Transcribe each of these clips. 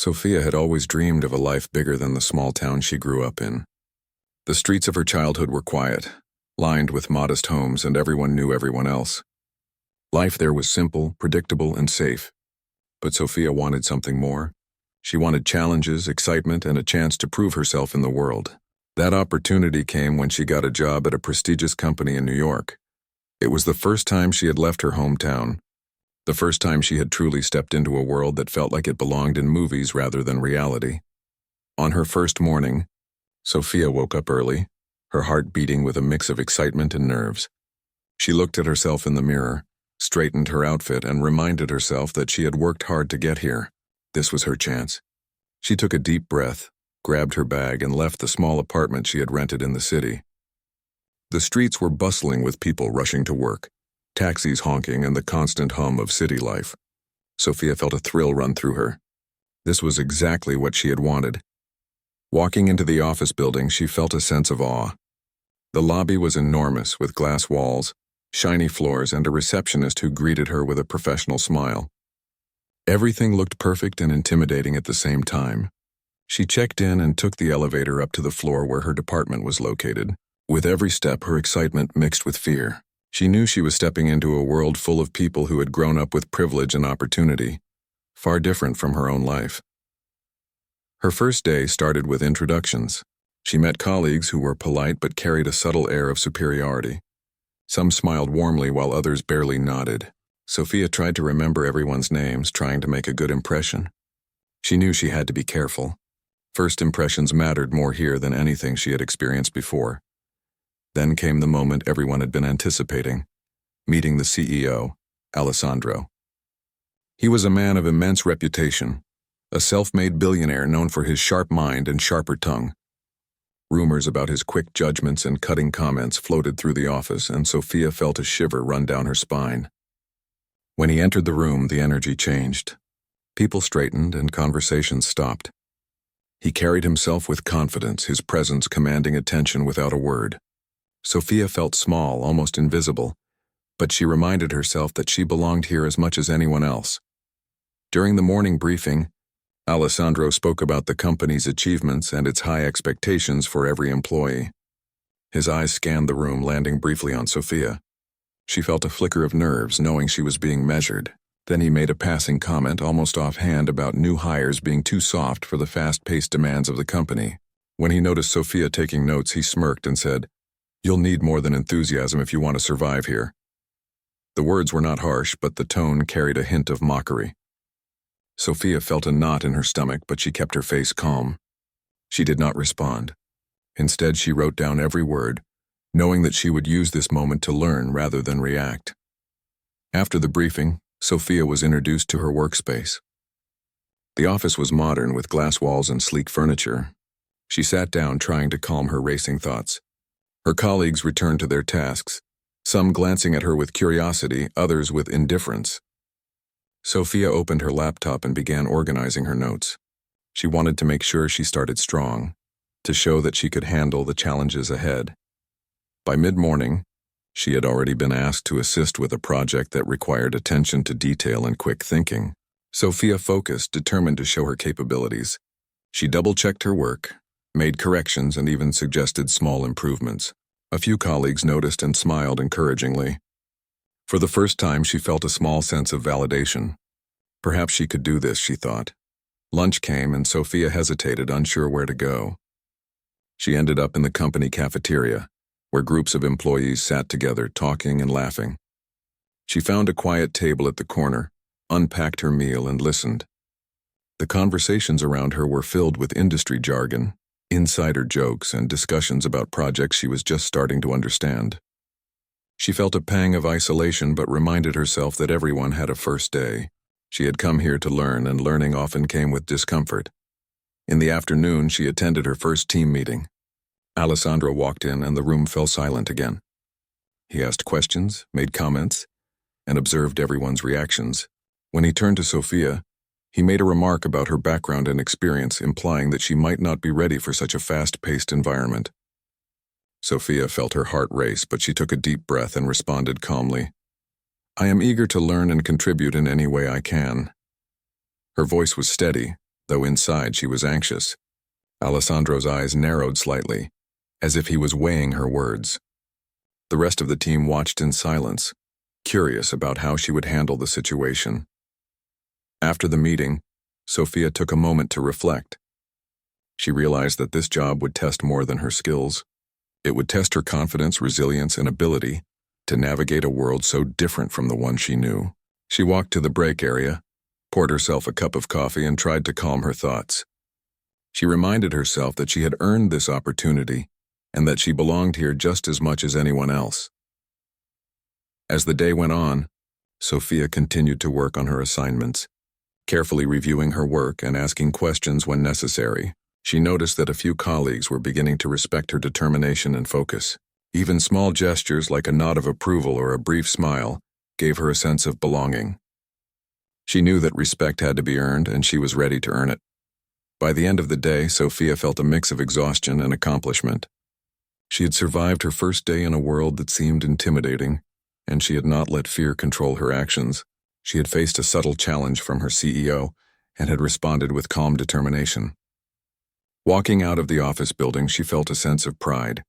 Sophia had always dreamed of a life bigger than the small town she grew up in. The streets of her childhood were quiet, lined with modest homes, and everyone knew everyone else. Life there was simple, predictable, and safe. But Sophia wanted something more. She wanted challenges, excitement, and a chance to prove herself in the world. That opportunity came when she got a job at a prestigious company in New York. It was the first time she had left her hometown, the first time she had truly stepped into a world that felt like it belonged in movies rather than reality. On her first morning, Sophia woke up early, her heart beating with a mix of excitement and nerves. She looked at herself in the mirror, straightened her outfit, and reminded herself that she had worked hard to get here. This was her chance. She took a deep breath, grabbed her bag, and left the small apartment she had rented in the city. The streets were bustling with people rushing to work, taxis honking, and the constant hum of city life. Sophia felt a thrill run through her. This was exactly what she had wanted. Walking into the office building, she felt a sense of awe. The lobby was enormous, with glass walls, shiny floors, and a receptionist who greeted her with a professional smile. Everything looked perfect and intimidating at the same time. She checked in and took the elevator up to the floor where her department was located. With every step, her excitement mixed with fear. She knew she was stepping into a world full of people who had grown up with privilege and opportunity, far different from her own life. Her first day started with introductions. She met colleagues who were polite but carried a subtle air of superiority. Some smiled warmly while others barely nodded. Sophia tried to remember everyone's names, trying to make a good impression. She knew she had to be careful. First impressions mattered more here than anything she had experienced before. Then came the moment everyone had been anticipating, meeting the CEO, Alessandro. He was a man of immense reputation, a self-made billionaire known for his sharp mind and sharper tongue. Rumors about his quick judgments and cutting comments floated through the office, and Sophia felt a shiver run down her spine. When he entered the room, the energy changed. People straightened and conversations stopped. He carried himself with confidence, his presence commanding attention without a word. Sophia felt small, almost invisible, but she reminded herself that she belonged here as much as anyone else. During the morning briefing, Alessandro spoke about the company's achievements and its high expectations for every employee. His eyes scanned the room, landing briefly on Sophia. She felt a flicker of nerves, knowing she was being measured. Then he made a passing comment, almost offhand, about new hires being too soft for the fast-paced demands of the company. When he noticed Sophia taking notes, he smirked and said, "You'll need more than enthusiasm if you want to survive here." The words were not harsh, but the tone carried a hint of mockery. Sophia felt a knot in her stomach, but she kept her face calm. She did not respond. Instead, she wrote down every word, knowing that she would use this moment to learn rather than react. After the briefing, Sophia was introduced to her workspace. The office was modern, with glass walls and sleek furniture. She sat down, trying to calm her racing thoughts. Her colleagues returned to their tasks, some glancing at her with curiosity, others with indifference. Sophia opened her laptop and began organizing her notes. She wanted to make sure she started strong, to show that she could handle the challenges ahead. By mid-morning, she had already been asked to assist with a project that required attention to detail and quick thinking. Sophia focused, determined to show her capabilities. She double-checked her work, made corrections, and even suggested small improvements. A few colleagues noticed and smiled encouragingly. For the first time, she felt a small sense of validation. Perhaps she could do this, she thought. Lunch came, and Sophia hesitated, unsure where to go. She ended up in the company cafeteria, where groups of employees sat together, talking and laughing. She found a quiet table at the corner, unpacked her meal, and listened. The conversations around her were filled with industry jargon, insider jokes, and discussions about projects she was just starting to understand. She felt a pang of isolation, but reminded herself that everyone had a first day. She had come here to learn, and learning often came with discomfort. In the afternoon, she attended her first team meeting. Alessandro walked in, and the room fell silent again. He asked questions, made comments, and observed everyone's reactions. When he turned to Sophia, he made a remark about her background and experience, implying that she might not be ready for such a fast-paced environment. Sophia felt her heart race, but she took a deep breath and responded calmly, "I am eager to learn and contribute in any way I can." Her voice was steady, though inside she was anxious. Alessandro's eyes narrowed slightly, as if he was weighing her words. The rest of the team watched in silence, curious about how she would handle the situation. After the meeting, Sophia took a moment to reflect. She realized that this job would test more than her skills. It would test her confidence, resilience, and ability to navigate a world so different from the one she knew. She walked to the break area, poured herself a cup of coffee, and tried to calm her thoughts. She reminded herself that she had earned this opportunity and that she belonged here just as much as anyone else. As the day went on, Sophia continued to work on her assignments, carefully reviewing her work and asking questions when necessary. She noticed that a few colleagues were beginning to respect her determination and focus. Even small gestures like a nod of approval or a brief smile gave her a sense of belonging. She knew that respect had to be earned, and she was ready to earn it. By the end of the day, Sophia felt a mix of exhaustion and accomplishment. She had survived her first day in a world that seemed intimidating, and she had not let fear control her actions. She had faced a subtle challenge from her CEO and had responded with calm determination. Walking out of the office building, she felt a sense of pride.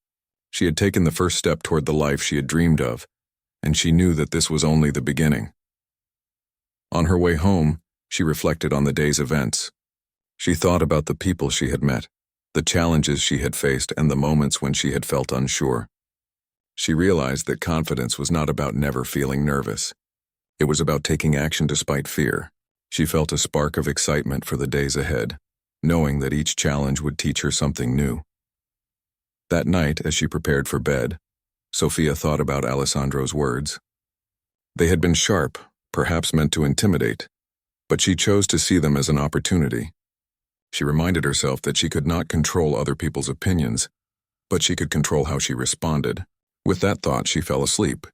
She had taken the first step toward the life she had dreamed of, and she knew that this was only the beginning. On her way home, she reflected on the day's events. She thought about the people she had met, the challenges she had faced, and the moments when she had felt unsure. She realized that confidence was not about never feeling nervous. It was about taking action despite fear. She felt a spark of excitement for the days ahead, knowing that each challenge would teach her something new. That night, as she prepared for bed, Sophia thought about Alessandro's words. They had been sharp, perhaps meant to intimidate, but she chose to see them as an opportunity. She reminded herself that she could not control other people's opinions, but she could control how she responded. With that thought, she fell asleep,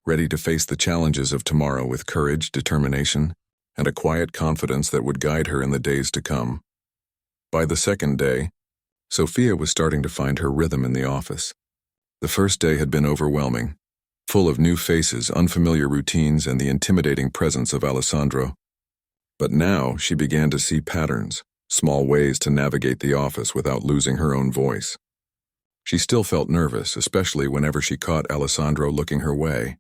ready to face the challenges of tomorrow with courage, determination, and a quiet confidence that would guide her in the days to come. By the second day, Sophia was starting to find her rhythm in the office. The first day had been overwhelming, full of new faces, unfamiliar routines, and the intimidating presence of Alessandro. But now she began to see patterns, small ways to navigate the office without losing her own voice. She still felt nervous, especially whenever she caught Alessandro looking her way.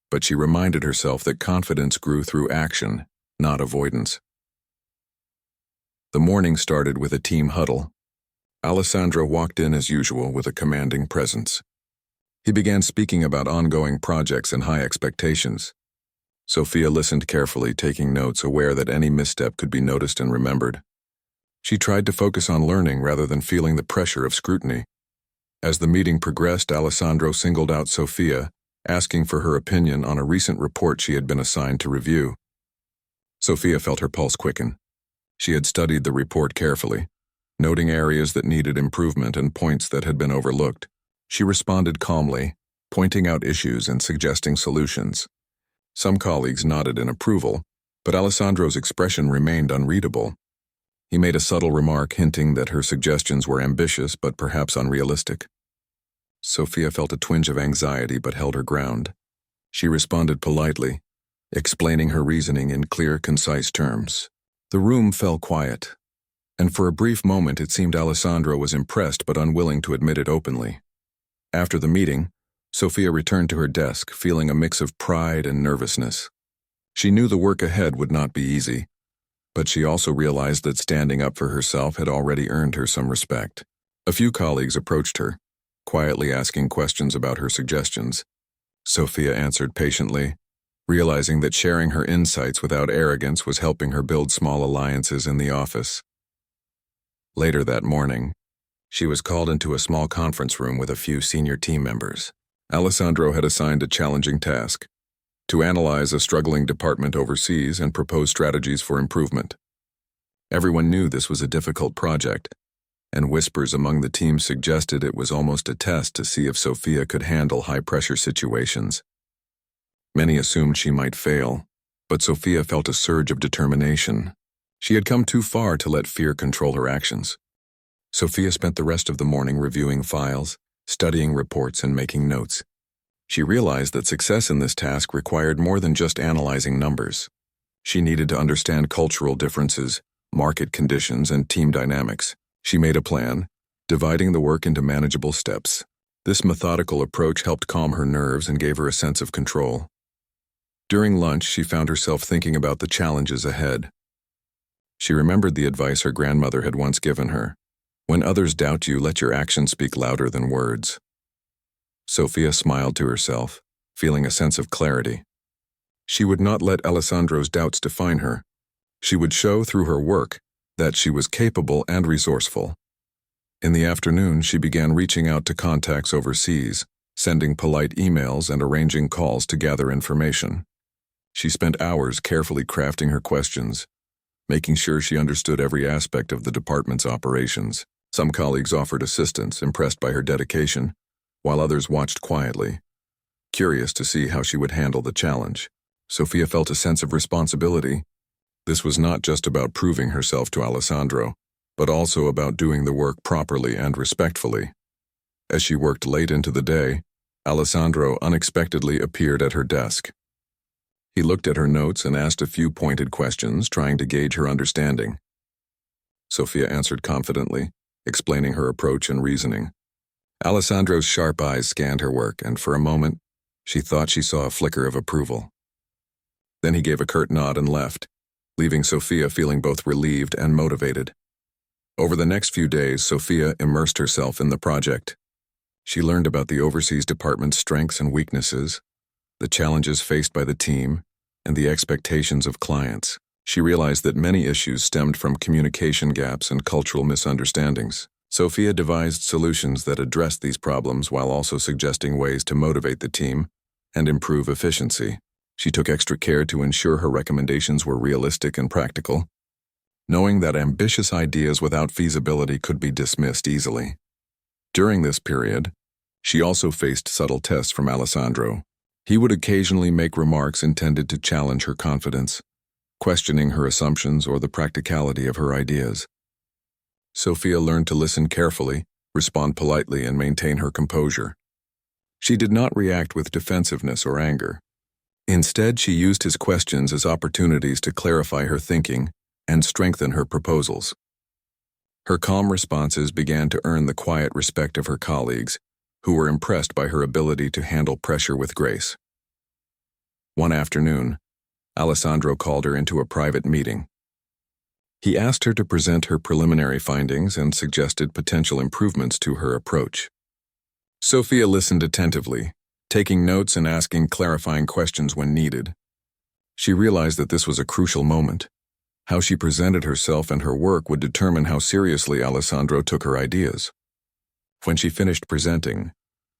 But she reminded herself that confidence grew through action, not avoidance. The morning started with a team huddle. Alessandro walked in as usual with a commanding presence. He began speaking about ongoing projects and high expectations. Sophia listened carefully, taking notes, aware that any misstep could be noticed and remembered. She tried to focus on learning rather than feeling the pressure of scrutiny. As the meeting progressed, Alessandro singled out Sophia, asking for her opinion on a recent report she had been assigned to review. Sophia felt her pulse quicken. She had studied the report carefully, noting areas that needed improvement and points that had been overlooked. She responded calmly, pointing out issues and suggesting solutions. Some colleagues nodded in approval, but Alessandro's expression remained unreadable. He made a subtle remark hinting that her suggestions were ambitious but perhaps unrealistic. Sophia felt a twinge of anxiety but held her ground. She responded politely, explaining her reasoning in clear, concise terms. The room fell quiet, and for a brief moment it seemed Alessandro was impressed but unwilling to admit it openly. After the meeting, Sophia returned to her desk, feeling a mix of pride and nervousness. She knew the work ahead would not be easy, but she also realized that standing up for herself had already earned her some respect. A few colleagues approached her, quietly asking questions about her suggestions. Sophia answered patiently, realizing that sharing her insights without arrogance was helping her build small alliances in the office. Later that morning, she was called into a small conference room with a few senior team members. Alessandro had assigned a challenging task: to analyze a struggling department overseas and propose strategies for improvement. Everyone knew this was a difficult project, and whispers among the team suggested it was almost a test to see if Sophia could handle high-pressure situations. Many assumed she might fail, but Sophia felt a surge of determination. She had come too far to let fear control her actions. Sophia spent the rest of the morning reviewing files, studying reports, and making notes. She realized that success in this task required more than just analyzing numbers. She needed to understand cultural differences, market conditions, and team dynamics. She made a plan, dividing the work into manageable steps. This methodical approach helped calm her nerves and gave her a sense of control. During lunch, she found herself thinking about the challenges ahead. She remembered the advice her grandmother had once given her: "When others doubt you, let your actions speak louder than words." Sophia smiled to herself, feeling a sense of clarity. She would not let Alessandro's doubts define her. She would show through her work that she was capable and resourceful. In the afternoon, she began reaching out to contacts overseas, sending polite emails and arranging calls to gather information. She spent hours carefully crafting her questions, making sure she understood every aspect of the department's operations. Some colleagues offered assistance, impressed by her dedication, while others watched quietly, curious to see how she would handle the challenge. Sophia felt a sense of responsibility. This was not just about proving herself to Alessandro, but also about doing the work properly and respectfully. As she worked late into the day, Alessandro unexpectedly appeared at her desk. He looked at her notes and asked a few pointed questions, trying to gauge her understanding. Sophia answered confidently, explaining her approach and reasoning. Alessandro's sharp eyes scanned her work, and for a moment, she thought she saw a flicker of approval. Then he gave a curt nod and left, leaving Sophia feeling both relieved and motivated. Over the next few days, Sophia immersed herself in the project. She learned about the overseas department's strengths and weaknesses, the challenges faced by the team, and the expectations of clients. She realized that many issues stemmed from communication gaps and cultural misunderstandings. Sophia devised solutions that addressed these problems while also suggesting ways to motivate the team and improve efficiency. She took extra care to ensure her recommendations were realistic and practical, knowing that ambitious ideas without feasibility could be dismissed easily. During this period, she also faced subtle tests from Alessandro. He would occasionally make remarks intended to challenge her confidence, questioning her assumptions or the practicality of her ideas. Sophia learned to listen carefully, respond politely, and maintain her composure. She did not react with defensiveness or anger. Instead, she used his questions as opportunities to clarify her thinking and strengthen her proposals. Her calm responses began to earn the quiet respect of her colleagues, who were impressed by her ability to handle pressure with grace. One afternoon, Alessandro called her into a private meeting. He asked her to present her preliminary findings and suggested potential improvements to her approach. Sophia listened attentively, taking notes and asking clarifying questions when needed. She realized that this was a crucial moment. How she presented herself and her work would determine how seriously Alessandro took her ideas. When she finished presenting,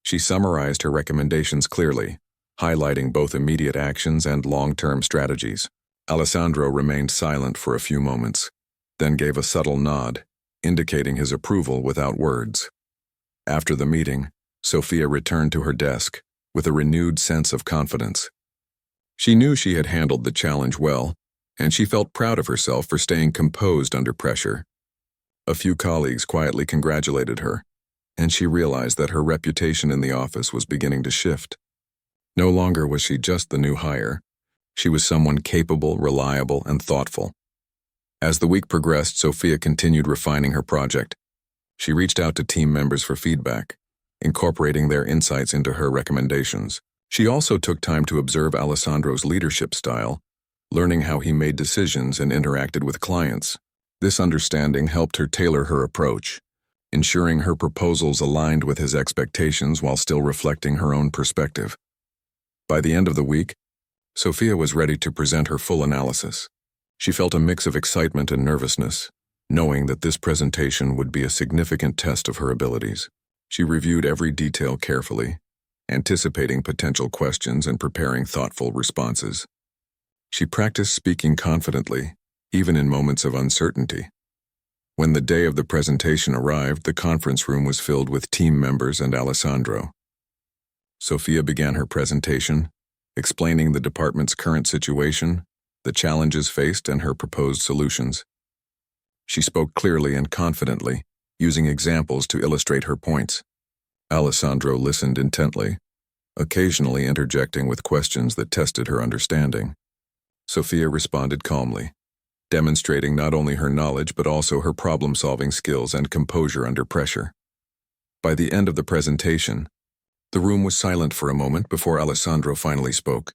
she summarized her recommendations clearly, highlighting both immediate actions and long-term strategies. Alessandro remained silent for a few moments, then gave a subtle nod, indicating his approval without words. After the meeting, Sophia returned to her desk with a renewed sense of confidence. She knew she had handled the challenge well, and she felt proud of herself for staying composed under pressure. A few colleagues quietly congratulated her, and she realized that her reputation in the office was beginning to shift. No longer was she just the new hire. She was someone capable, reliable, and thoughtful. As the week progressed, Sophia continued refining her project. She reached out to team members for feedback, incorporating their insights into her recommendations. She also took time to observe Alessandro's leadership style, learning how he made decisions and interacted with clients. This understanding helped her tailor her approach, ensuring her proposals aligned with his expectations while still reflecting her own perspective. By the end of the week, Sophia was ready to present her full analysis. She felt a mix of excitement and nervousness, knowing that this presentation would be a significant test of her abilities. She reviewed every detail carefully, anticipating potential questions and preparing thoughtful responses. She practiced speaking confidently, even in moments of uncertainty. When the day of the presentation arrived, the conference room was filled with team members and Alessandro. Sophia began her presentation, explaining the department's current situation, the challenges faced, and her proposed solutions. She spoke clearly and confidently, using examples to illustrate her points. Alessandro listened intently, occasionally interjecting with questions that tested her understanding. Sophia responded calmly, demonstrating not only her knowledge but also her problem-solving skills and composure under pressure. By the end of the presentation, the room was silent for a moment before Alessandro finally spoke.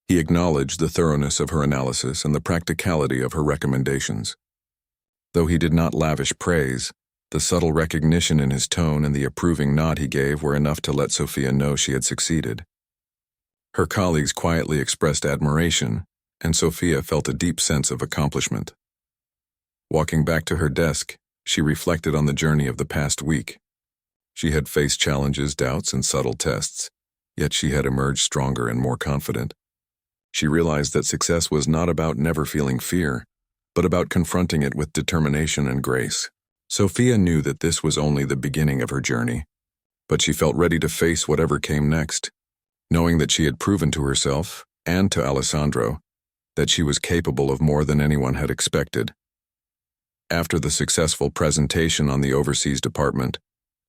He acknowledged the thoroughness of her analysis and the practicality of her recommendations. Though he did not lavish praise, the subtle recognition in his tone and the approving nod he gave were enough to let Sophia know she had succeeded. Her colleagues quietly expressed admiration, and Sophia felt a deep sense of accomplishment. Walking back to her desk, she reflected on the journey of the past week. She had faced challenges, doubts, and subtle tests, yet she had emerged stronger and more confident. She realized that success was not about never feeling fear, but about confronting it with determination and grace. Sophia knew that this was only the beginning of her journey, but she felt ready to face whatever came next, knowing that she had proven to herself, and to Alessandro, that she was capable of more than anyone had expected. After the successful presentation on the overseas department,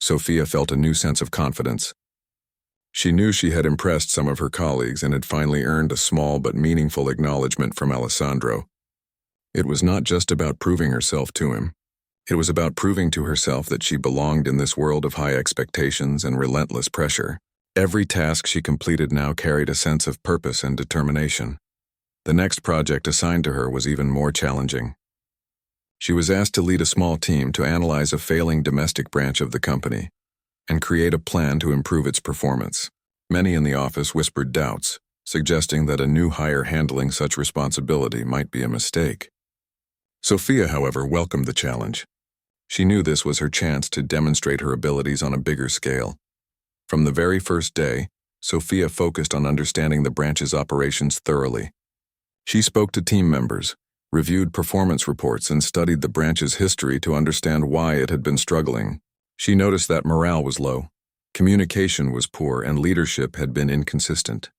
Sophia felt a new sense of confidence. She knew she had impressed some of her colleagues and had finally earned a small but meaningful acknowledgement from Alessandro. It was not just about proving herself to him. It was about proving to herself that she belonged in this world of high expectations and relentless pressure. Every task she completed now carried a sense of purpose and determination. The next project assigned to her was even more challenging. She was asked to lead a small team to analyze a failing domestic branch of the company and create a plan to improve its performance. Many in the office whispered doubts, suggesting that a new hire handling such responsibility might be a mistake. Sophia, however, welcomed the challenge. She knew this was her chance to demonstrate her abilities on a bigger scale. From the very first day, Sophia focused on understanding the branch's operations thoroughly. She spoke to team members, reviewed performance reports, and studied the branch's history to understand why it had been struggling. She noticed that morale was low, communication was poor, and leadership had been inconsistent.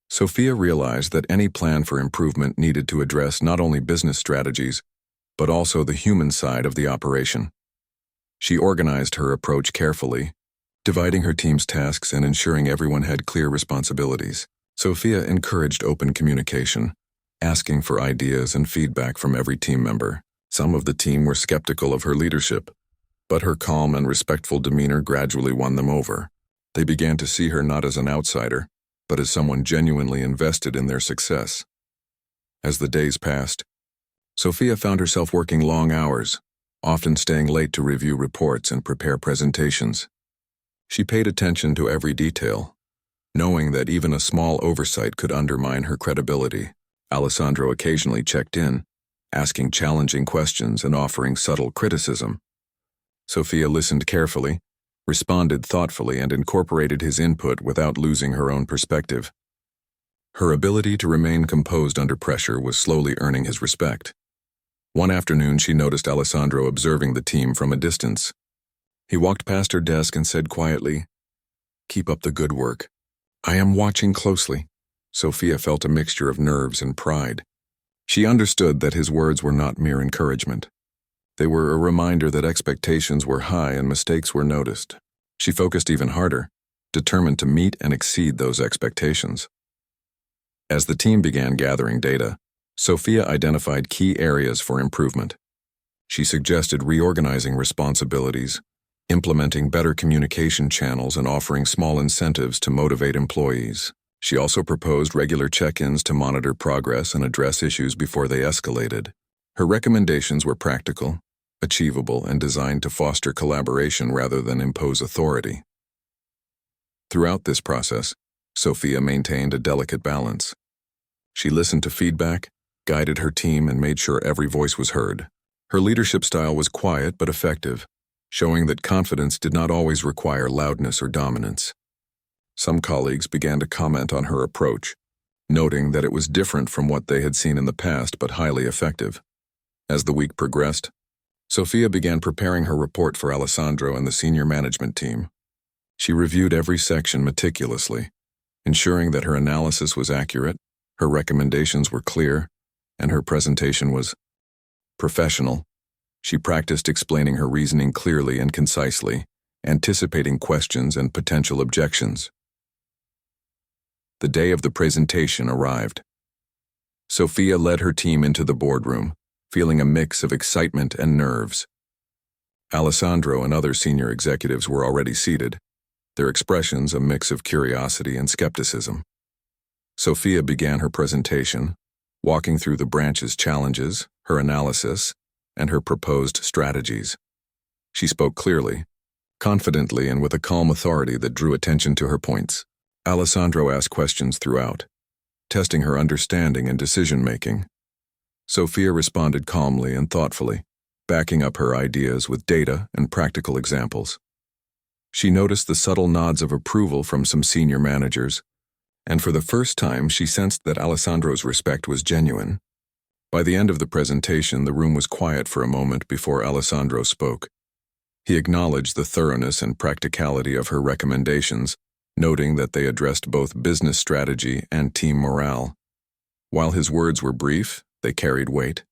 Sophia realized that any plan for improvement needed to address not only business strategies, but also the human side of the operation. She organized her approach carefully, dividing her team's tasks and ensuring everyone had clear responsibilities. Sophia encouraged open communication, asking for ideas and feedback from every team member. Some of the team were skeptical of her leadership, but her calm and respectful demeanor gradually won them over. They began to see her not as an outsider, but as someone genuinely invested in their success. As the days passed, Sophia found herself working long hours, often staying late to review reports and prepare presentations. She paid attention to every detail, knowing that even a small oversight could undermine her credibility. Alessandro occasionally checked in, asking challenging questions and offering subtle criticism. Sophia listened carefully, responded thoughtfully, and incorporated his input without losing her own perspective. Her ability to remain composed under pressure was slowly earning his respect. One afternoon, she noticed Alessandro observing the team from a distance. He walked past her desk and said quietly, "Keep up the good work. I am watching closely." Sophia felt a mixture of nerves and pride. She understood that his words were not mere encouragement. They were a reminder that expectations were high and mistakes were noticed. She focused even harder, determined to meet and exceed those expectations. As the team began gathering data, Sophia identified key areas for improvement. She suggested reorganizing responsibilities, implementing better communication channels, and offering small incentives to motivate employees. She also proposed regular check-ins to monitor progress and address issues before they escalated. Her recommendations were practical, achievable, and designed to foster collaboration rather than impose authority. Throughout this process, Sophia maintained a delicate balance. She listened to feedback, guided her team, and made sure every voice was heard. Her leadership style was quiet but effective, showing that confidence did not always require loudness or dominance. Some colleagues began to comment on her approach, noting that it was different from what they had seen in the past but highly effective. As the week progressed, Sophia began preparing her report for Alessandro and the senior management team. She reviewed every section meticulously, ensuring that her analysis was accurate, her recommendations were clear, and her presentation was professional. She practiced explaining her reasoning clearly and concisely, anticipating questions and potential objections. The day of the presentation arrived. Sophia led her team into the boardroom, feeling a mix of excitement and nerves. Alessandro and other senior executives were already seated, their expressions a mix of curiosity and skepticism. Sophia began her presentation, walking through the branch's challenges, her analysis, and her proposed strategies. She spoke clearly, confidently, and with a calm authority that drew attention to her points. Alessandro asked questions throughout, testing her understanding and decision-making. Sophia responded calmly and thoughtfully, backing up her ideas with data and practical examples. She noticed the subtle nods of approval from some senior managers, and for the first time she sensed that Alessandro's respect was genuine. By the end of the presentation, the room was quiet for a moment before Alessandro spoke. He acknowledged the thoroughness and practicality of her recommendations, noting that they addressed both business strategy and team morale. While his words were brief, they carried weight.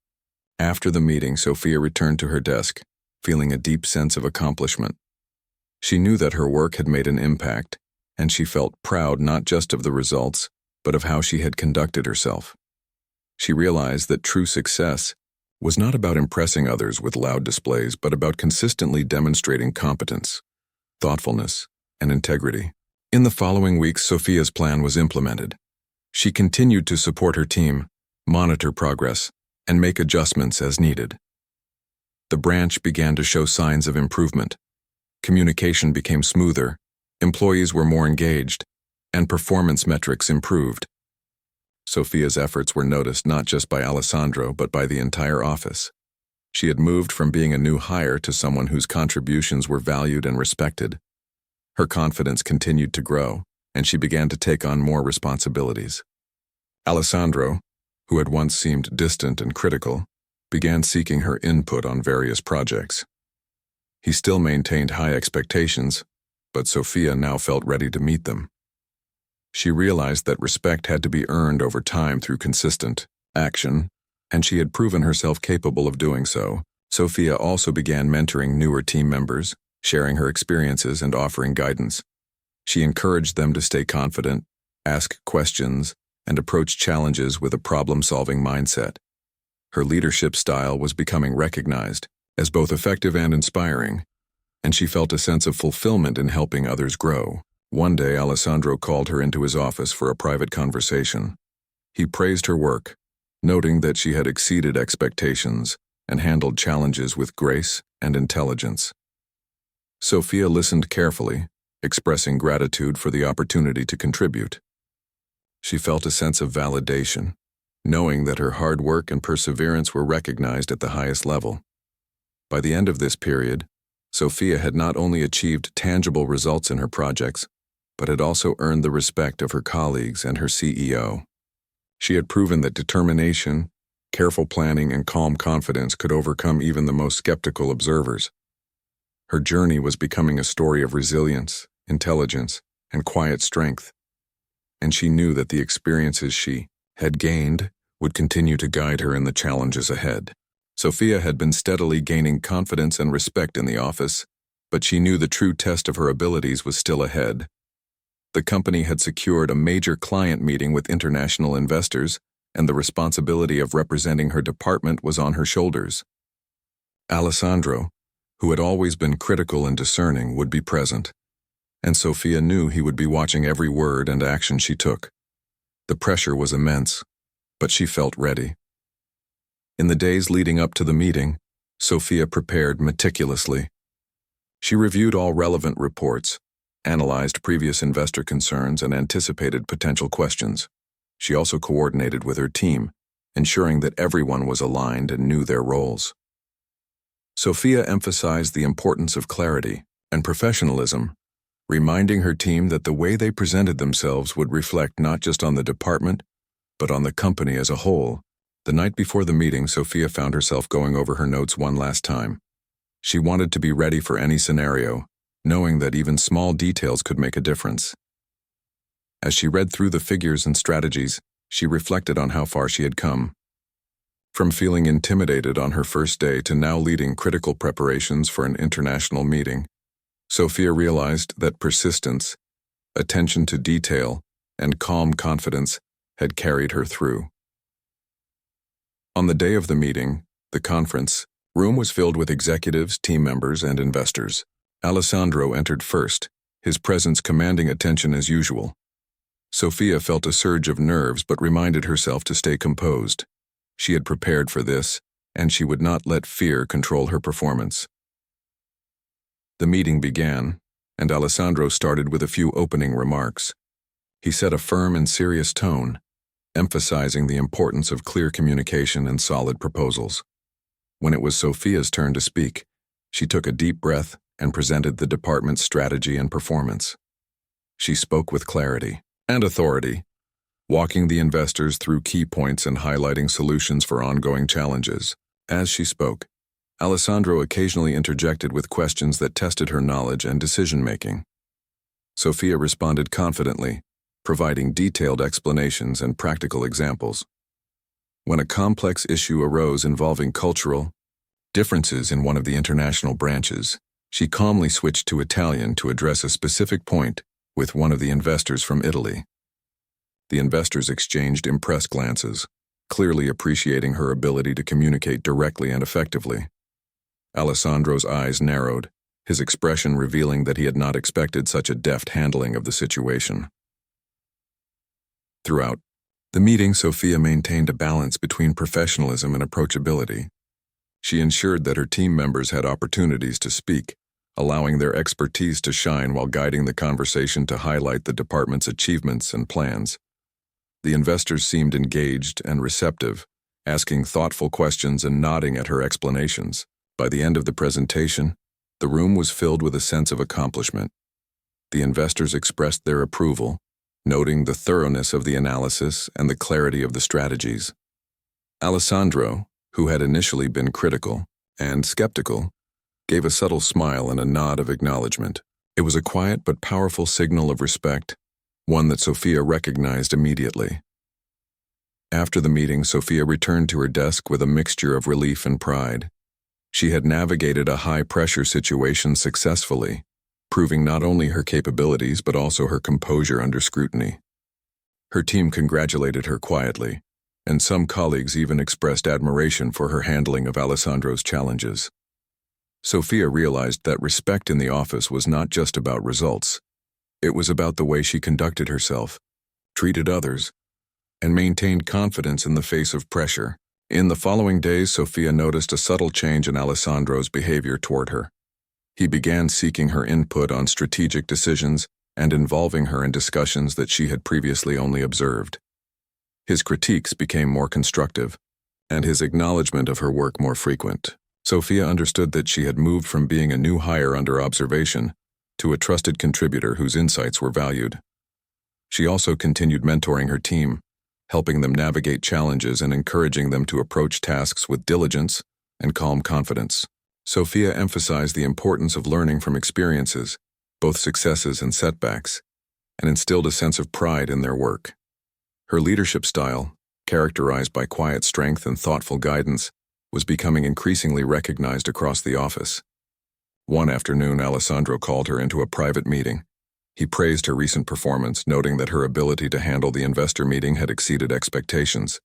After the meeting, Sophia returned to her desk, feeling a deep sense of accomplishment. She knew that her work had made an impact, and she felt proud not just of the results, but of how she had conducted herself. She realized that true success was not about impressing others with loud displays, but about consistently demonstrating competence, thoughtfulness, and integrity. In the following weeks, Sophia's plan was implemented. She continued to support her team, monitor progress, and make adjustments as needed. The branch began to show signs of improvement. Communication became smoother, employees were more engaged, and performance metrics improved. Sophia's efforts were noticed not just by Alessandro but by the entire office. She had moved from being a new hire to someone whose contributions were valued and respected. Her confidence continued to grow, and she began to take on more responsibilities. Alessandro, who had once seemed distant and critical, began seeking her input on various projects. He still maintained high expectations, but Sophia now felt ready to meet them. She realized that respect had to be earned over time through consistent action, and she had proven herself capable of doing so. Sophia also began mentoring newer team members, sharing her experiences and offering guidance. She encouraged them to stay confident, ask questions, and approach challenges with a problem-solving mindset. Her leadership style was becoming recognized as both effective and inspiring, and she felt a sense of fulfillment in helping others grow. One day, Alessandro called her into his office for a private conversation. He praised her work, noting that she had exceeded expectations and handled challenges with grace and intelligence. Sophia listened carefully, expressing gratitude for the opportunity to contribute. She felt a sense of validation, knowing that her hard work and perseverance were recognized at the highest level. By the end of this period, Sophia had not only achieved tangible results in her projects, but had also earned the respect of her colleagues and her CEO. She had proven that determination, careful planning, and calm confidence could overcome even the most skeptical observers. Her journey was becoming a story of resilience, intelligence, and quiet strength, and she knew that the experiences she had gained would continue to guide her in the challenges ahead. Sophia had been steadily gaining confidence and respect in the office, but she knew the true test of her abilities was still ahead. The company had secured a major client meeting with international investors, and the responsibility of representing her department was on her shoulders. Alessandro, who had always been critical and discerning, would be present, and Sophia knew he would be watching every word and action she took. The pressure was immense, but she felt ready. In the days leading up to the meeting, Sophia prepared meticulously. She reviewed all relevant reports, analyzed previous investor concerns, and anticipated potential questions. She also coordinated with her team, ensuring that everyone was aligned and knew their roles. Sophia emphasized the importance of clarity and professionalism, reminding her team that the way they presented themselves would reflect not just on the department, but on the company as a whole. The night before the meeting, Sophia found herself going over her notes one last time. She wanted to be ready for any scenario, knowing that even small details could make a difference. As she read through the figures and strategies, she reflected on how far she had come. From feeling intimidated on her first day to now leading critical preparations for an international meeting, Sophia realized that persistence, attention to detail, and calm confidence had carried her through. On the day of the meeting, The conference room was filled with executives, team members, and investors. Alessandro entered first, his presence commanding attention as usual. Sophia felt a surge of nerves but reminded herself to stay composed. She had prepared for this, and she would not let fear control her performance. The meeting began, and Alessandro started with a few opening remarks. He set a firm and serious tone, emphasizing the importance of clear communication and solid proposals. When it was Sophia's turn to speak, she took a deep breath and presented the department's strategy and performance. She spoke with clarity and authority, walking the investors through key points and highlighting solutions for ongoing challenges. As she spoke, Alessandro occasionally interjected with questions that tested her knowledge and decision-making. Sophia responded confidently, providing detailed explanations and practical examples. When a complex issue arose involving cultural differences in one of the international branches, she calmly switched to Italian to address a specific point with one of the investors from Italy. The investors exchanged impressed glances, clearly appreciating her ability to communicate directly and effectively. Alessandro's eyes narrowed, his expression revealing that he had not expected such a deft handling of the situation. Throughout the meeting, Sophia maintained a balance between professionalism and approachability. She ensured that her team members had opportunities to speak, allowing their expertise to shine while guiding the conversation to highlight the department's achievements and plans. The investors seemed engaged and receptive, asking thoughtful questions and nodding at her explanations. By the end of the presentation, the room was filled with a sense of accomplishment. The investors expressed their approval, noting the thoroughness of the analysis and the clarity of the strategies. Alessandro, who had initially been critical and skeptical, gave a subtle smile and a nod of acknowledgement. It was a quiet but powerful signal of respect, one that Sophia recognized immediately. After the meeting, Sophia returned to her desk with a mixture of relief and pride. She had navigated a high-pressure situation successfully, proving not only her capabilities but also her composure under scrutiny. Her team congratulated her quietly, and some colleagues even expressed admiration for her handling of Alessandro's challenges. Sophia realized that respect in the office was not just about results. It was about the way she conducted herself, treated others, and maintained confidence in the face of pressure. In the following days, Sophia noticed a subtle change in Alessandro's behavior toward her. He began seeking her input on strategic decisions and involving her in discussions that she had previously only observed. His critiques became more constructive, and his acknowledgement of her work more frequent. Sophia understood that she had moved from being a new hire under observation to a trusted contributor whose insights were valued. She also continued mentoring her team, helping them navigate challenges and encouraging them to approach tasks with diligence and calm confidence. Sophia emphasized the importance of learning from experiences, both successes and setbacks, and instilled a sense of pride in their work. Her leadership style, characterized by quiet strength and thoughtful guidance, was becoming increasingly recognized across the office. One afternoon, Alessandro called her into a private meeting. He praised her recent performance, noting that her ability to handle the investor meeting had exceeded expectations.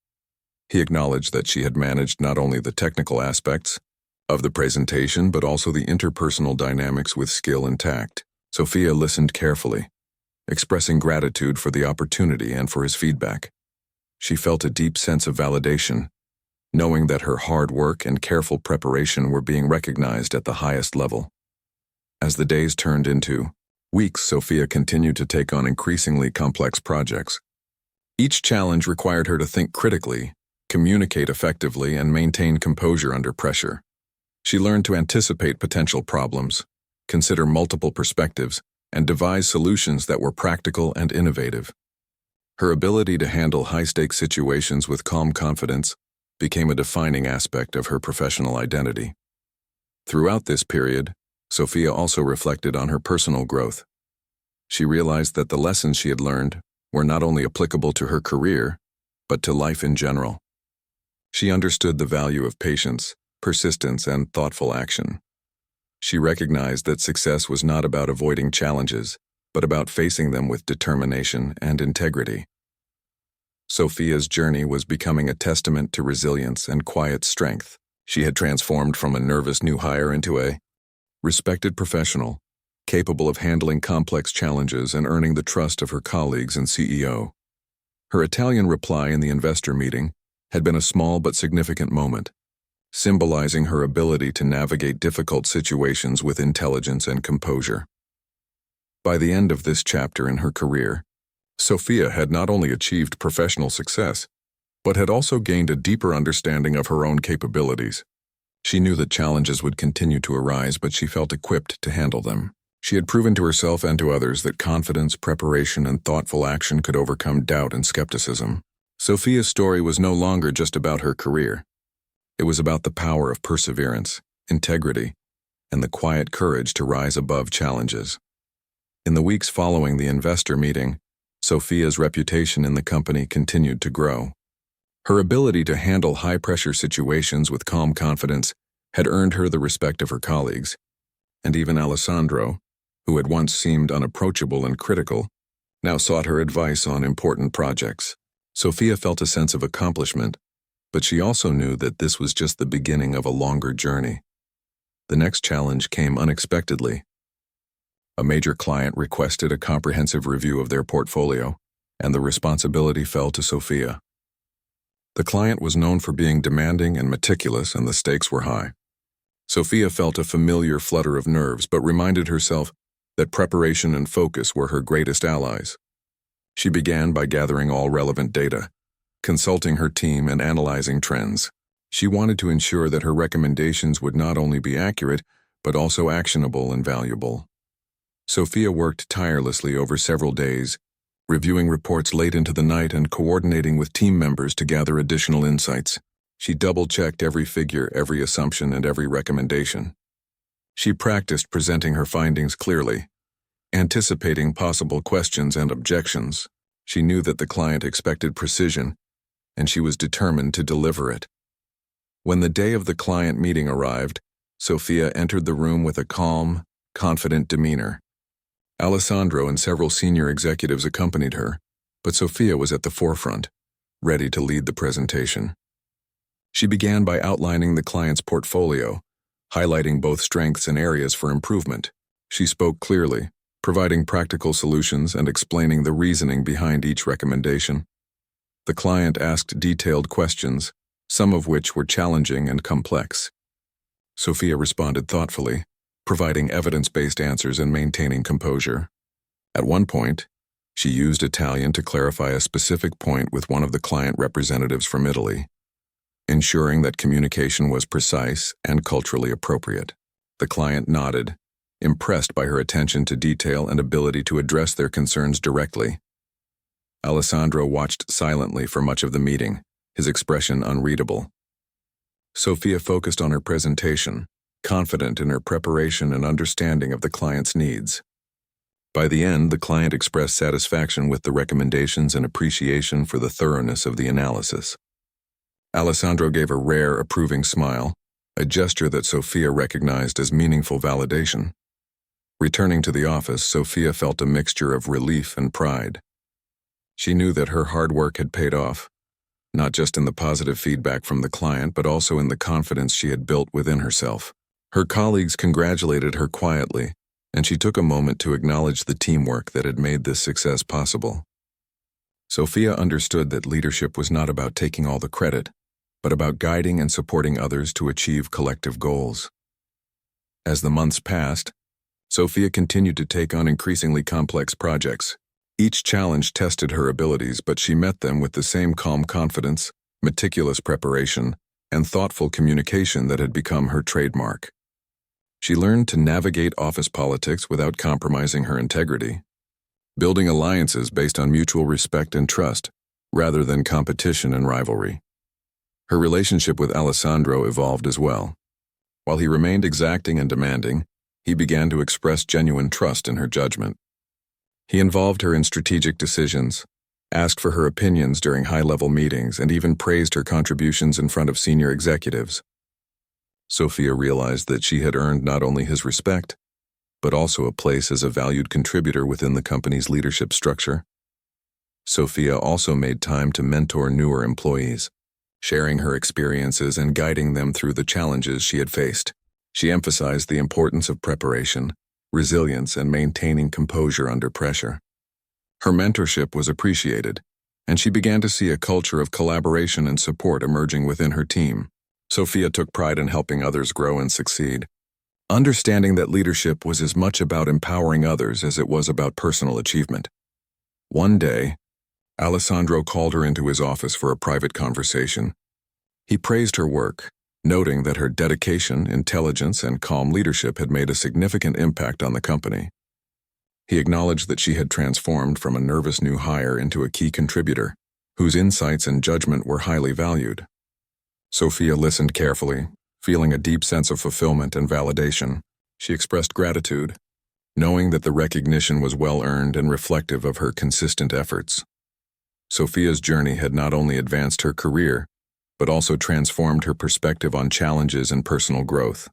He acknowledged that she had managed not only the technical aspects of the presentation, but also the interpersonal dynamics with skill and tact. Sophia listened carefully, expressing gratitude for the opportunity and for his feedback. She felt a deep sense of validation, knowing that her hard work and careful preparation were being recognized at the highest level. As the days turned into weeks, Sophia continued to take on increasingly complex projects. Each challenge required her to think critically, communicate effectively, and maintain composure under pressure. She learned to anticipate potential problems, consider multiple perspectives, and devise solutions that were practical and innovative. Her ability to handle high-stakes situations with calm confidence became a defining aspect of her professional identity. Throughout this period, Sophia also reflected on her personal growth. She realized that the lessons she had learned were not only applicable to her career, but to life in general. She understood the value of patience, persistence, and thoughtful action. She recognized that success was not about avoiding challenges, but about facing them with determination and integrity. Sophia's journey was becoming a testament to resilience and quiet strength. She had transformed from a nervous new hire into a respected professional, capable of handling complex challenges and earning the trust of her colleagues and CEO. Her Italian reply in the investor meeting had been a small but significant moment, symbolizing her ability to navigate difficult situations with intelligence and composure. By the end of this chapter in her career, Sophia had not only achieved professional success, but had also gained a deeper understanding of her own capabilities. She knew that challenges would continue to arise, but she felt equipped to handle them. She had proven to herself and to others that confidence, preparation, and thoughtful action could overcome doubt and skepticism. Sophia's story was no longer just about her career. It was about the power of perseverance, integrity, and the quiet courage to rise above challenges. In the weeks following the investor meeting, Sophia's reputation in the company continued to grow. Her ability to handle high-pressure situations with calm confidence had earned her the respect of her colleagues, and even Alessandro, who had once seemed unapproachable and critical, now sought her advice on important projects. Sophia felt a sense of accomplishment, but she also knew that this was just the beginning of a longer journey. The next challenge came unexpectedly. A major client requested a comprehensive review of their portfolio, and the responsibility fell to Sophia. The client was known for being demanding and meticulous, and the stakes were high. Sophia felt a familiar flutter of nerves, but reminded herself that preparation and focus were her greatest allies. She began by gathering all relevant data, consulting her team and analyzing trends. She wanted to ensure that her recommendations would not only be accurate, but also actionable and valuable. Sophia worked tirelessly over several days, reviewing reports late into the night and coordinating with team members to gather additional insights. She double-checked every figure, every assumption, and every recommendation. She practiced presenting her findings clearly, anticipating possible questions and objections. She knew that the client expected precision, and she was determined to deliver it. When the day of the client meeting arrived, Sophia entered the room with a calm, confident demeanor. Alessandro and several senior executives accompanied her, but Sophia was at the forefront, ready to lead the presentation. She began by outlining the client's portfolio, highlighting both strengths and areas for improvement. She spoke clearly, providing practical solutions and explaining the reasoning behind each recommendation. The client asked detailed questions, some of which were challenging and complex. Sophia responded thoughtfully, providing evidence-based answers and maintaining composure. At one point, she used Italian to clarify a specific point with one of the client representatives from Italy, ensuring that communication was precise and culturally appropriate. The client nodded, impressed by her attention to detail and ability to address their concerns directly. Alessandro watched silently for much of the meeting, his expression unreadable. Sophia focused on her presentation, confident in her preparation and understanding of the client's needs. By the end, the client expressed satisfaction with the recommendations and appreciation for the thoroughness of the analysis. Alessandro gave a rare, approving smile, a gesture that Sophia recognized as meaningful validation. Returning to the office, Sophia felt a mixture of relief and pride. She knew that her hard work had paid off, not just in the positive feedback from the client, but also in the confidence she had built within herself. Her colleagues congratulated her quietly, and she took a moment to acknowledge the teamwork that had made this success possible. Sophia understood that leadership was not about taking all the credit, but about guiding and supporting others to achieve collective goals. As the months passed, Sophia continued to take on increasingly complex projects. Each challenge tested her abilities, but she met them with the same calm confidence, meticulous preparation, and thoughtful communication that had become her trademark. She learned to navigate office politics without compromising her integrity, building alliances based on mutual respect and trust, rather than competition and rivalry. Her relationship with Alessandro evolved as well. While he remained exacting and demanding, he began to express genuine trust in her judgment. He involved her in strategic decisions, asked for her opinions during high-level meetings, and even praised her contributions in front of senior executives. Sophia realized that she had earned not only his respect, but also a place as a valued contributor within the company's leadership structure. Sophia also made time to mentor newer employees, sharing her experiences and guiding them through the challenges she had faced. She emphasized the importance of preparation, resilience, and maintaining composure under pressure. Her mentorship was appreciated, and she began to see a culture of collaboration and support emerging within her team. Sophia took pride in helping others grow and succeed, understanding that leadership was as much about empowering others as it was about personal achievement. One day, Alessandro called her into his office for a private conversation. He praised her work, noting that her dedication, intelligence, and calm leadership had made a significant impact on the company. He acknowledged that she had transformed from a nervous new hire into a key contributor, whose insights and judgment were highly valued. Sophia listened carefully, feeling a deep sense of fulfillment and validation. She expressed gratitude, knowing that the recognition was well-earned and reflective of her consistent efforts. Sophia's journey had not only advanced her career, but also transformed her perspective on challenges and personal growth.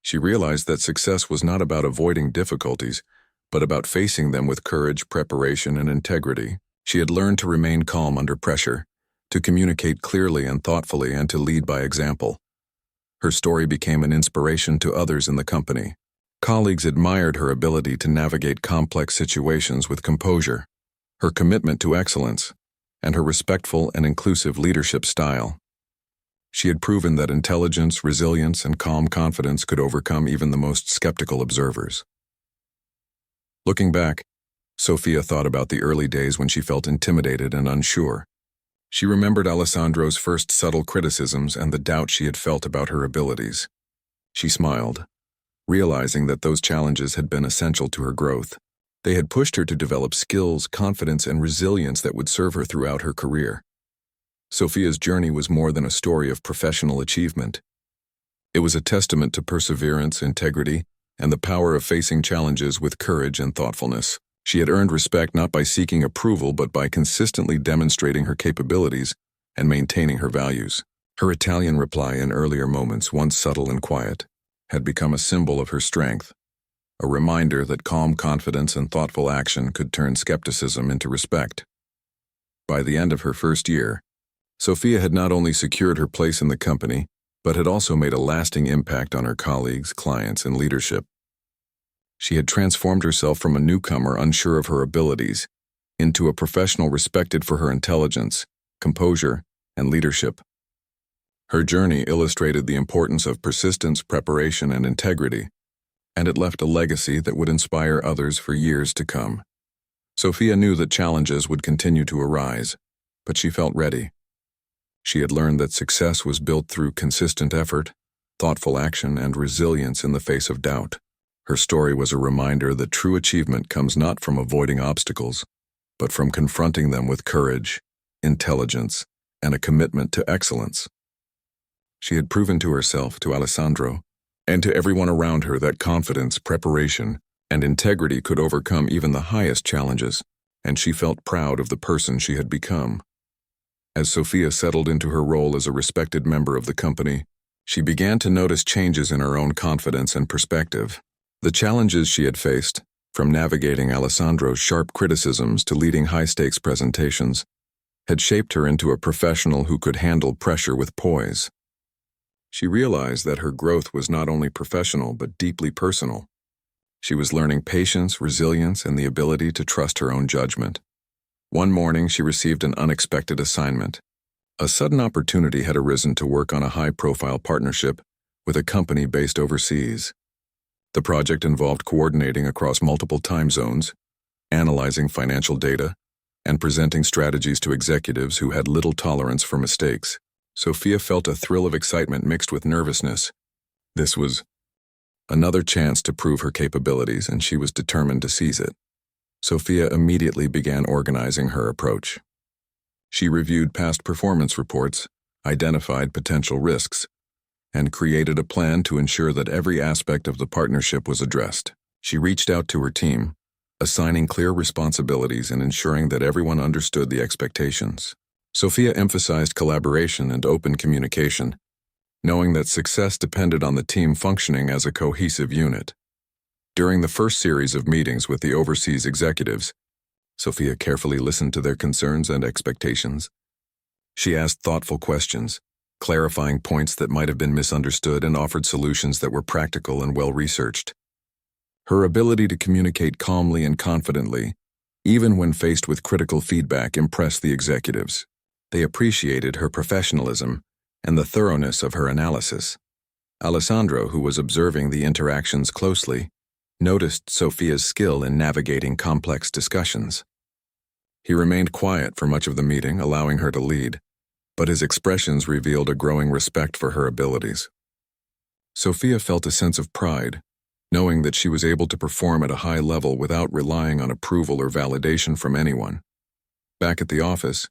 She realized that success was not about avoiding difficulties, but about facing them with courage, preparation, and integrity. She had learned to remain calm under pressure, to communicate clearly and thoughtfully, and to lead by example. Her story became an inspiration to others in the company. Colleagues admired her ability to navigate complex situations with composure, her commitment to excellence, and her respectful and inclusive leadership style. She had proven that intelligence, resilience, and calm confidence could overcome even the most skeptical observers. Looking back, Sophia thought about the early days when she felt intimidated and unsure. She remembered Alessandro's first subtle criticisms and the doubt she had felt about her abilities. She smiled, realizing that those challenges had been essential to her growth. They had pushed her to develop skills, confidence, and resilience that would serve her throughout her career. Sophia's journey was more than a story of professional achievement. It was a testament to perseverance, integrity, and the power of facing challenges with courage and thoughtfulness. She had earned respect not by seeking approval but by consistently demonstrating her capabilities and maintaining her values. Her Italian reply in earlier moments, once subtle and quiet, had become a symbol of her strength, a reminder that calm confidence and thoughtful action could turn skepticism into respect. By the end of her first year, Sophia had not only secured her place in the company, but had also made a lasting impact on her colleagues, clients, and leadership. She had transformed herself from a newcomer unsure of her abilities into a professional respected for her intelligence, composure, and leadership. Her journey illustrated the importance of persistence, preparation, and integrity, and it left a legacy that would inspire others for years to come. Sophia knew that challenges would continue to arise, but she felt ready. She had learned that success was built through consistent effort, thoughtful action, and resilience in the face of doubt. Her story was a reminder that true achievement comes not from avoiding obstacles, but from confronting them with courage, intelligence, and a commitment to excellence. She had proven to herself, to Alessandro, and to everyone around her that confidence, preparation, and integrity could overcome even the highest challenges, and she felt proud of the person she had become. As Sophia settled into her role as a respected member of the company, she began to notice changes in her own confidence and perspective. The challenges she had faced, from navigating Alessandro's sharp criticisms to leading high-stakes presentations, had shaped her into a professional who could handle pressure with poise. She realized that her growth was not only professional but deeply personal. She was learning patience, resilience, and the ability to trust her own judgment. One morning, she received an unexpected assignment. A sudden opportunity had arisen to work on a high-profile partnership with a company based overseas. The project involved coordinating across multiple time zones, analyzing financial data, and presenting strategies to executives who had little tolerance for mistakes. Sophia felt a thrill of excitement mixed with nervousness. This was another chance to prove her capabilities, and she was determined to seize it. Sophia immediately began organizing her approach. She reviewed past performance reports, identified potential risks, and created a plan to ensure that every aspect of the partnership was addressed. She reached out to her team, assigning clear responsibilities and ensuring that everyone understood the expectations. Sophia emphasized collaboration and open communication, knowing that success depended on the team functioning as a cohesive unit. During the first series of meetings with the overseas executives, Sophia carefully listened to their concerns and expectations, She asked thoughtful questions, clarifying points that might have been misunderstood, and offered solutions that were practical and well-researched. Her ability to communicate calmly and confidently, even when faced with critical feedback, impressed the executives. They appreciated her professionalism and the thoroughness of her analysis. Alessandro, who was observing the interactions closely, noticed Sophia's skill in navigating complex discussions. He remained quiet for much of the meeting, allowing her to lead, but his expressions revealed a growing respect for her abilities. Sophia felt a sense of pride, knowing that she was able to perform at a high level without relying on approval or validation from anyone. Back at the office,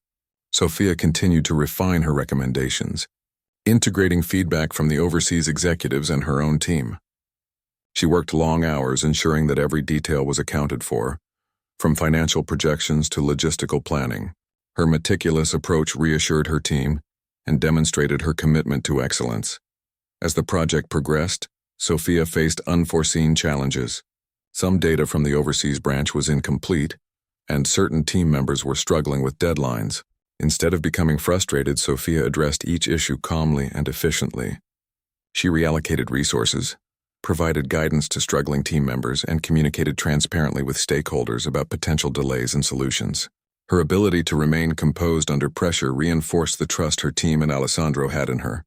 Sophia continued to refine her recommendations, integrating feedback from the overseas executives and her own team. She worked long hours, ensuring that every detail was accounted for, from financial projections to logistical planning. Her meticulous approach reassured her team and demonstrated her commitment to excellence. As the project progressed, Sophia faced unforeseen challenges. Some data from the overseas branch was incomplete, and certain team members were struggling with deadlines. Instead of becoming frustrated, Sophia addressed each issue calmly and efficiently. She reallocated resources, provided guidance to struggling team members, and communicated transparently with stakeholders about potential delays and solutions. Her ability to remain composed under pressure reinforced the trust her team and Alessandro had in her.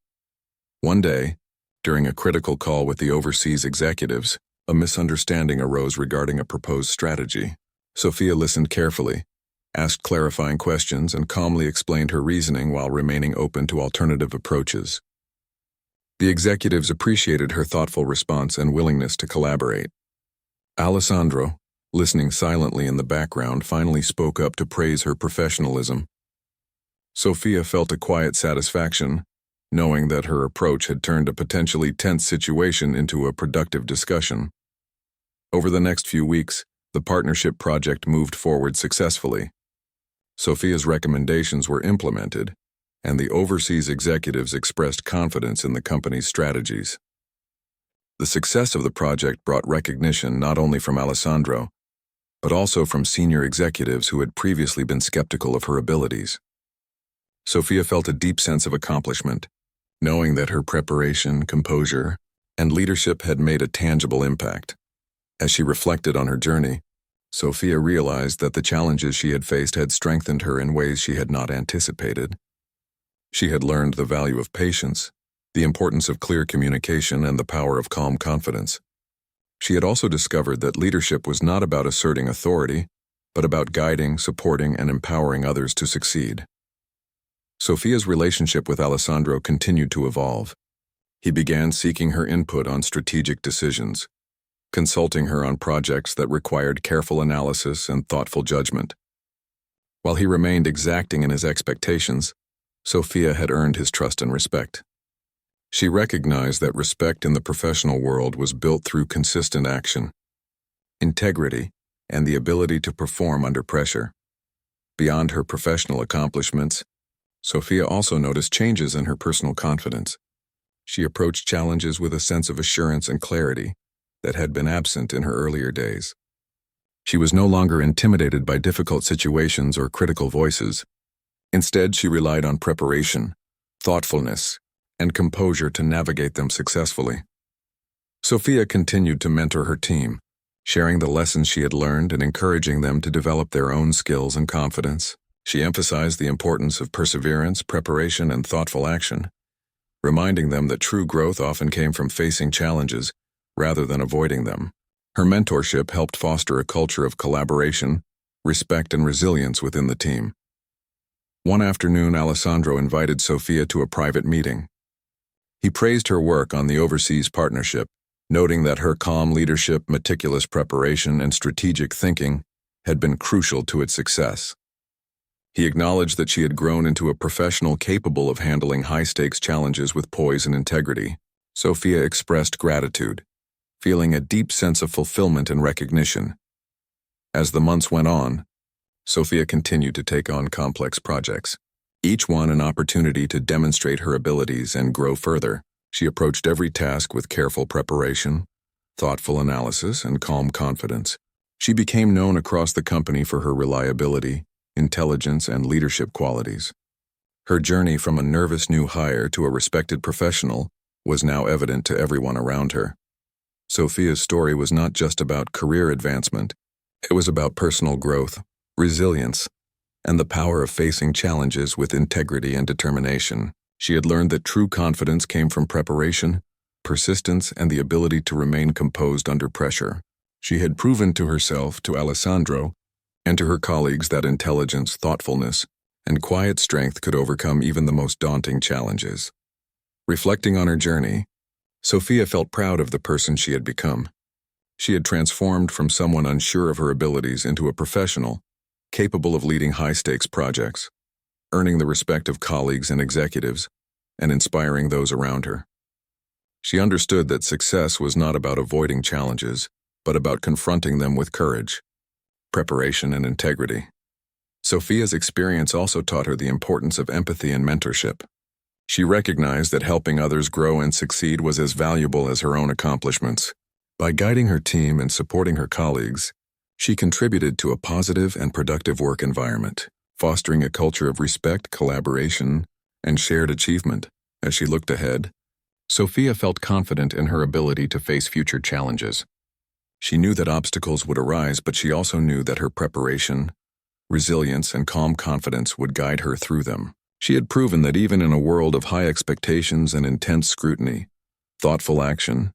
One day, during a critical call with the overseas executives, a misunderstanding arose regarding a proposed strategy. Sophia listened carefully, asked clarifying questions, and calmly explained her reasoning while remaining open to alternative approaches. The executives appreciated her thoughtful response and willingness to collaborate. Alessandro, listening silently in the background, finally spoke up to praise her professionalism. Sophia felt a quiet satisfaction, knowing that her approach had turned a potentially tense situation into a productive discussion. Over the next few weeks, the partnership project moved forward successfully. Sophia's recommendations were implemented, and the overseas executives expressed confidence in the company's strategies. The success of the project brought recognition not only from Alessandro, but also from senior executives who had previously been skeptical of her abilities. Sophia felt a deep sense of accomplishment, knowing that her preparation, composure, and leadership had made a tangible impact. As she reflected on her journey, Sophia realized that the challenges she had faced had strengthened her in ways she had not anticipated. She had learned the value of patience, the importance of clear communication, and the power of calm confidence. She had also discovered that leadership was not about asserting authority, but about guiding, supporting, and empowering others to succeed. Sophia's relationship with Alessandro continued to evolve. He began seeking her input on strategic decisions, consulting her on projects that required careful analysis and thoughtful judgment. While he remained exacting in his expectations, Sophia had earned his trust and respect. She recognized that respect in the professional world was built through consistent action, integrity, and the ability to perform under pressure. Beyond her professional accomplishments, Sophia also noticed changes in her personal confidence. She approached challenges with a sense of assurance and clarity that had been absent in her earlier days. She was no longer intimidated by difficult situations or critical voices. Instead, she relied on preparation, thoughtfulness, and composure to navigate them successfully. Sophia continued to mentor her team, sharing the lessons she had learned and encouraging them to develop their own skills and confidence. She emphasized the importance of perseverance, preparation, and thoughtful action, reminding them that true growth often came from facing challenges rather than avoiding them. Her mentorship helped foster a culture of collaboration, respect, and resilience within the team. One afternoon, Alessandro invited Sophia to a private meeting. He praised her work on the overseas partnership, noting that her calm leadership, meticulous preparation, and strategic thinking had been crucial to its success. He acknowledged that she had grown into a professional capable of handling high-stakes challenges with poise and integrity. Sophia expressed gratitude, feeling a deep sense of fulfillment and recognition. As the months went on, Sophia continued to take on complex projects, each one an opportunity to demonstrate her abilities and grow further. She approached every task with careful preparation, thoughtful analysis, and calm confidence. She became known across the company for her reliability, intelligence, and leadership qualities. Her journey from a nervous new hire to a respected professional was now evident to everyone around her. Sophia's story was not just about career advancement, it was about personal growth, resilience, and the power of facing challenges with integrity and determination. She had learned that true confidence came from preparation, persistence, and the ability to remain composed under pressure. She had proven to herself, to Alessandro, and to her colleagues that intelligence, thoughtfulness, and quiet strength could overcome even the most daunting challenges. Reflecting on her journey, Sophia felt proud of the person she had become. She had transformed from someone unsure of her abilities into a professional, capable of leading high-stakes projects, earning the respect of colleagues and executives, and inspiring those around her. She understood that success was not about avoiding challenges, but about confronting them with courage, preparation, and integrity. Sophia's experience also taught her the importance of empathy and mentorship. She recognized that helping others grow and succeed was as valuable as her own accomplishments. By guiding her team and supporting her colleagues, she contributed to a positive and productive work environment, fostering a culture of respect, collaboration, and shared achievement. As she looked ahead, Sophia felt confident in her ability to face future challenges. She knew that obstacles would arise, but she also knew that her preparation, resilience, and calm confidence would guide her through them. She had proven that even in a world of high expectations and intense scrutiny, thoughtful action,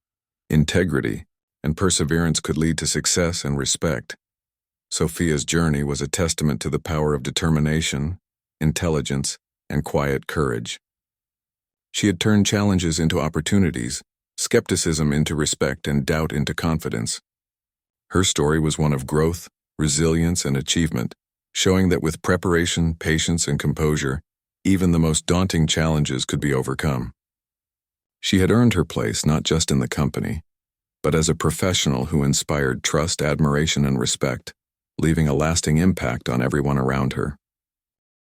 integrity, and perseverance could lead to success and respect. Sophia's journey was a testament to the power of determination, intelligence, and quiet courage. She had turned challenges into opportunities, skepticism into respect, and doubt into confidence. Her story was one of growth, resilience, and achievement, showing that with preparation, patience, and composure, even the most daunting challenges could be overcome. She had earned her place not just in the company, but as a professional who inspired trust, admiration, and respect, leaving a lasting impact on everyone around her.